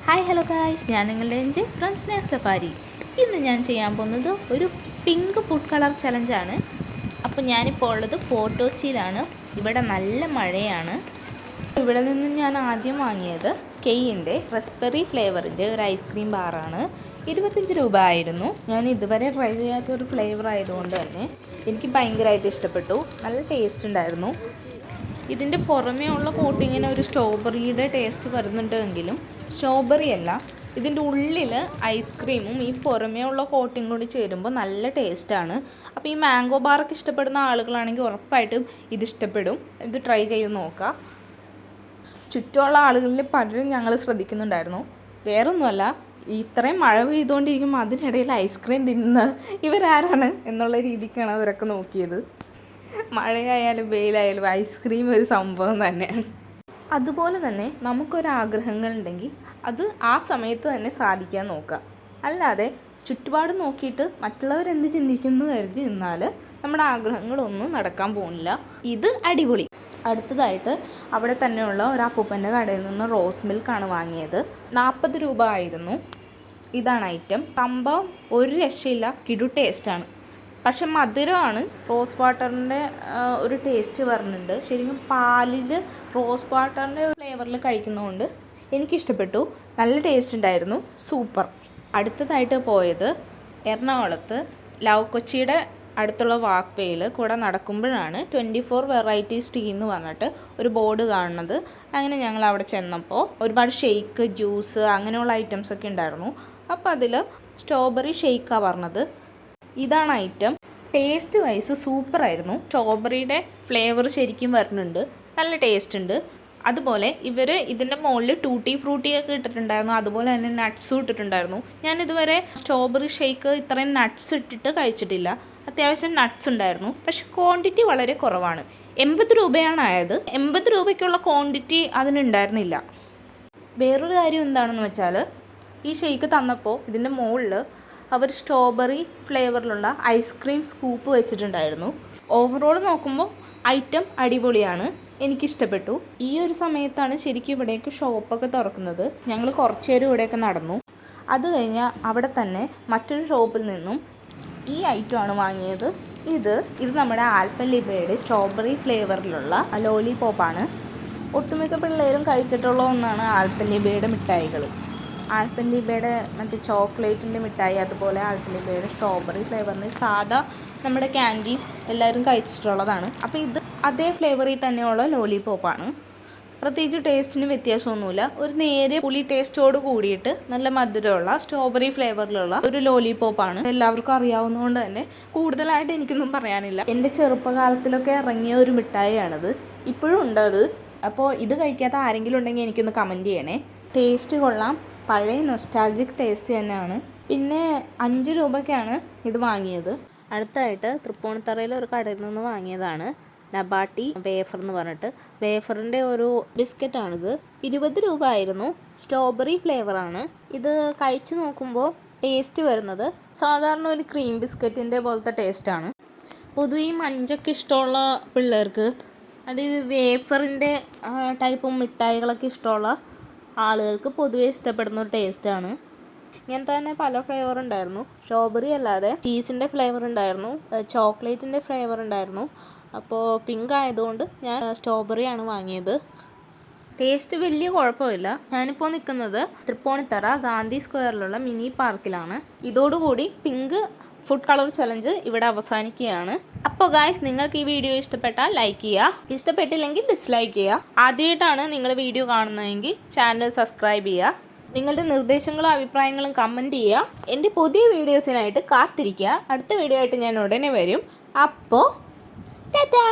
Hi hello guys, ഞാൻ നിങ്ങളുടെ NJ from snack safari. ഇന്ന് ഞാൻ ചെയ്യാൻ പോകുന്നത് ഒരു പിങ്ക് ഫുഡ് കളർ ചലഞ്ചാണ്. അപ്പോൾ ഞാനിപ്പോൾ ഉള്ളത് ഫോർട്ട് കൊച്ചിയിലാണ്. ഇവിടെ നല്ല മഴയാണ്. ഇവിടെ നിന്ന് ഞാൻ ആദ്യം വാങ്ങിയത് സ്കെയിൻ്റെ റെസ്പെറി ഫ്ലേവറിൻ്റെ ഒരു ഐസ്ക്രീം ബാറാണ്. 25 രൂപ ആയിരുന്നു. ഞാൻ ഇതുവരെ ട്രൈ ചെയ്യാത്തൊരു ഫ്ലേവർ ആയതുകൊണ്ട് തന്നെ എനിക്ക് ഭയങ്കരമായിട്ട് ഇഷ്ടപ്പെട്ടു. നല്ല ടേസ്റ്റ് ഉണ്ടായിരുന്നു. ഇതിൻ്റെ പുറമേ ഉള്ള കോട്ടിങ്ങിന് ഒരു സ്ട്രോബെറിയുടെ ടേസ്റ്റ് വരുന്നുണ്ടെങ്കിലും സ്ട്രോബെറി അല്ല, ഇതിൻ്റെ ഉള്ളിൽ ഐസ്ക്രീമും ഈ പുറമേ ഉള്ള കോട്ടിങ് കൂടി ചേരുമ്പോൾ നല്ല ടേസ്റ്റാണ്. അപ്പോൾ ഈ മാംഗോ ബാറൊക്കെ ഇഷ്ടപ്പെടുന്ന ആളുകളാണെങ്കിൽ ഉറപ്പായിട്ടും ഇത് ഇഷ്ടപ്പെടും. ഇത് ട്രൈ ചെയ്ത് നോക്കുക. ചുറ്റുമുള്ള ആളുകളിൽ പലരും ഞങ്ങൾ ശ്രദ്ധിക്കുന്നുണ്ടായിരുന്നു. വേറൊന്നുമല്ല, ഇത്രയും മഴ പെയ്തുകൊണ്ടിരിക്കുമ്പോൾ അതിനിടയിൽ ഐസ്ക്രീം തിന്നുന്ന ഇവരാരാണ് എന്നുള്ള രീതിക്കാണ് അവരൊക്കെ നോക്കിയത്. മഴയായാലും വെയിലായാലും ഐസ്ക്രീം ഒരു സംഭവം തന്നെയാണ്. അതുപോലെ തന്നെ നമുക്കൊരാഗ്രഹങ്ങളുണ്ടെങ്കിൽ അത് ആ സമയത്ത് തന്നെ സാധിക്കാൻ നോക്കുക. അല്ലാതെ ചുറ്റുപാട് നോക്കിയിട്ട് മറ്റുള്ളവരെന്ത് ചിന്തിക്കുന്നു കരുതി നിന്നാൽ നമ്മുടെ ആഗ്രഹങ്ങളൊന്നും നടക്കാൻ പോകുന്നില്ല. ഇത് അടിപൊളി. അടുത്തതായിട്ട് അവിടെ തന്നെയുള്ള ഒരു അപ്പൂപ്പൻ്റെ കടയിൽ നിന്ന് റോസ് മിൽക്കാണ് വാങ്ങിയത്. 40 രൂപ ആയിരുന്നു. ഇതാണ് ഐറ്റം. സംഭവം ഒരു രക്ഷയില്ല, കിടു ടേസ്റ്റാണ്. പക്ഷെ മധുരമാണ്. റോസ് വാട്ടറിൻ്റെ ഒരു ടേസ്റ്റ് വരുന്നുണ്ട്. ശരിക്കും പാലിൽ റോസ് വാട്ടറിൻ്റെ ഫ്ലേവറിൽ കഴിക്കുന്നതുകൊണ്ട് എനിക്കിഷ്ടപ്പെട്ടു. നല്ല ടേസ്റ്റ് ഉണ്ടായിരുന്നു. സൂപ്പർ. അടുത്തതായിട്ട് പോയത് എറണാകുളത്ത് ലവ് കൊച്ചിയുടെ അടുത്തുള്ള വാക്ക് വേയിൽ കൂടെ നടക്കുമ്പോഴാണ് 24 വെറൈറ്റീസ് ടീ എന്ന് പറഞ്ഞിട്ട് ഒരു ബോർഡ് കാണുന്നത്. അങ്ങനെ ഞങ്ങൾ അവിടെ ചെന്നപ്പോൾ ഒരുപാട് ഷെയ്ക്ക്, ജ്യൂസ് അങ്ങനെയുള്ള ഐറ്റംസൊക്കെ ഉണ്ടായിരുന്നു. അപ്പോൾ അതിൽ സ്ട്രോബെറി ഷെയ്ക്കാണ് പറഞ്ഞത്. ഇതാണ് ഐറ്റം. ടേസ്റ്റ് വൈസ് സൂപ്പറായിരുന്നു. സ്ട്രോബെറിയുടെ ഫ്ലേവർ ശരിക്കും വരുന്നുണ്ട്. നല്ല ടേസ്റ്റ് ഉണ്ട്. അതുപോലെ ഇവർ ഇതിൻ്റെ മുകളിൽ ടൂട്ടി ഫ്രൂട്ടിയൊക്കെ ഇട്ടിട്ടുണ്ടായിരുന്നു. അതുപോലെ തന്നെ നട്ട്സും ഇട്ടിട്ടുണ്ടായിരുന്നു. ഞാനിതുവരെ സ്ട്രോബെറി ഷേക്ക് ഇത്രയും നട്ട്സ് ഇട്ടിട്ട് കഴിച്ചിട്ടില്ല. അത്യാവശ്യം നട്ട്സ് ഉണ്ടായിരുന്നു. പക്ഷെ ക്വാണ്ടിറ്റി വളരെ കുറവാണ്. 80 രൂപയാണ് ആയത്. 80 രൂപയ്ക്കുള്ള ക്വാണ്ടിറ്റി അതിനുണ്ടായിരുന്നില്ല. വേറൊരു കാര്യം എന്താണെന്ന് വെച്ചാൽ ഈ ഷേക്ക് തന്നപ്പോൾ ഇതിൻ്റെ മുകളിൽ അവർ സ്ട്രോബെറി ഫ്ലേവറിലുള്ള ഐസ്ക്രീം സ്കൂപ്പ് വെച്ചിട്ടുണ്ടായിരുന്നു. ഓവറോൾ നോക്കുമ്പോൾ ഐറ്റം അടിപൊളിയാണ്. എനിക്കിഷ്ടപ്പെട്ടു. ഈ ഒരു സമയത്താണ് ശരിക്കും ഇവിടേക്ക് ഷോപ്പൊക്കെ തുറക്കുന്നത്. ഞങ്ങൾ കുറച്ച് നേരം ഇവിടെയൊക്കെ നടന്നു. അത് കഴിഞ്ഞാൽ അവിടെ തന്നെ മറ്റൊരു ഷോപ്പിൽ നിന്നും ഈ ഐറ്റമാണ് വാങ്ങിയത്. ഇത് നമ്മുടെ ആൽപ്പൻലിബയുടെ സ്ട്രോബെറി ഫ്ലേവറിലുള്ള ലോലിപോപ്പാണ്. ഒട്ടുമിക്ക പിള്ളേരും കഴിച്ചിട്ടുള്ള ഒന്നാണ് ആൽപ്പൻലിബയുടെ മിഠായികൾ. ആൽപ്പൻലിബയുടെ മറ്റേ ചോക്ലേറ്റിൻ്റെ മിഠായി, അതുപോലെ ആൽപ്പൻലിബയുടെ സ്ട്രോബെറി ഫ്ലേവറിന് സാധാ നമ്മുടെ ക്യാൻഡി എല്ലാവരും കഴിച്ചിട്ടുള്ളതാണ്. അപ്പോൾ ഇത് അതേ ഫ്ലേവറിൽ തന്നെയുള്ള ലോലിപോപ്പാണ്. പ്രത്യേകിച്ച് ടേസ്റ്റിന് വ്യത്യാസമൊന്നുമില്ല. ഒരു നേരിയ പുളി ടേസ്റ്റോട് കൂടിയിട്ട് നല്ല മധുരമുള്ള സ്ട്രോബെറി ഫ്ലേവറിലുള്ള ഒരു ലോലിപോപ്പാണ്. എല്ലാവർക്കും അറിയാവുന്നതുകൊണ്ട് തന്നെ കൂടുതലായിട്ട് എനിക്കൊന്നും പറയാനില്ല. എൻ്റെ ചെറുപ്പകാലത്തിലൊക്കെ ഇറങ്ങിയ ഒരു മിഠായിയാണിത്. ഇപ്പോഴും ഉണ്ടത്. അപ്പോൾ ഇത് കഴിക്കാത്ത ആരെങ്കിലും ഉണ്ടെങ്കിൽ എനിക്കൊന്ന് കമൻറ്റ് ചെയ്യണേ. ടേസ്റ്റ് കൊള്ളാം. പഴയ നൊസ്റ്റാൾജിക് ടേസ്റ്റ് തന്നെയാണ്. പിന്നെ 5 രൂപയ്ക്കാണ് ഇത് വാങ്ങിയത്. അടുത്തായിട്ട് തൃപ്പൂണിത്തറയിൽ ഒരു കടയിൽ നിന്ന് വാങ്ങിയതാണ് നബാട്ടി വേഫർ എന്ന് പറഞ്ഞിട്ട്. വേഫറിൻ്റെ ഒരു ബിസ്ക്കറ്റാണിത്. 20 രൂപ ആയിരുന്നു. സ്ട്രോബെറി ഫ്ലേവറാണ്. ഇത് കഴിച്ചു നോക്കുമ്പോൾ ടേസ്റ്റ് വരുന്നത് സാധാരണ ഒരു ക്രീം ബിസ്ക്കറ്റിൻ്റെ പോലത്തെ ടേസ്റ്റാണ്. പൊതുവെ ഈ മഞ്ചൊക്കെ ഇഷ്ടമുള്ള പിള്ളേർക്ക്, അതായത് വേഫറിൻ്റെ ടൈപ്പ് മിഠായികളൊക്കെ ഇഷ്ടമുള്ള ആളുകൾക്ക് പൊതുവെ ഇഷ്ടപ്പെടുന്ന ഒരു ടേസ്റ്റാണ്. ഇങ്ങനത്തെ തന്നെ പല ഫ്ലേവർ ഉണ്ടായിരുന്നു. സ്ട്രോബെറി അല്ലാതെ ചീസിൻ്റെ ഫ്ലേവർ ഉണ്ടായിരുന്നു, ചോക്ലേറ്റിൻ്റെ ഫ്ലേവർ ഉണ്ടായിരുന്നു. അപ്പോൾ പിങ്ക് ആയതുകൊണ്ട് ഞാൻ സ്ട്രോബെറിയാണ് വാങ്ങിയത്. ടേസ്റ്റ് വലിയ കുഴപ്പമില്ല. ഞാനിപ്പോൾ നിൽക്കുന്നത് തൃപ്പൂണിത്തറ ഗാന്ധി സ്ക്വയറിലുള്ള മിനി പാർക്കിലാണ്. ഇതോടുകൂടി പിങ്ക് ഫുഡ് കളർ ചലഞ്ച് ഇവിടെ അവസാനിക്കുകയാണ്. അപ്പോൾ ഗായ്സ്, നിങ്ങൾക്ക് ഈ വീഡിയോ ഇഷ്ടപ്പെട്ടാൽ ലൈക്ക് ചെയ്യുക, ഇഷ്ടപ്പെട്ടില്ലെങ്കിൽ ഡിസ്ലൈക്ക് ചെയ്യുക. ആദ്യമായിട്ടാണ് നിങ്ങൾ വീഡിയോ കാണുന്നതെങ്കിൽ ചാനൽ സബ്സ്ക്രൈബ് ചെയ്യുക. നിങ്ങളുടെ നിർദ്ദേശങ്ങളും അഭിപ്രായങ്ങളും കമൻറ്റ് ചെയ്യുക. എൻ്റെ പുതിയ വീഡിയോസിനായിട്ട് കാത്തിരിക്കുക. അടുത്ത വീഡിയോ ആയിട്ട് ഞാൻ ഉടനെ വരും. അപ്പോൾ ടാറ്റാ.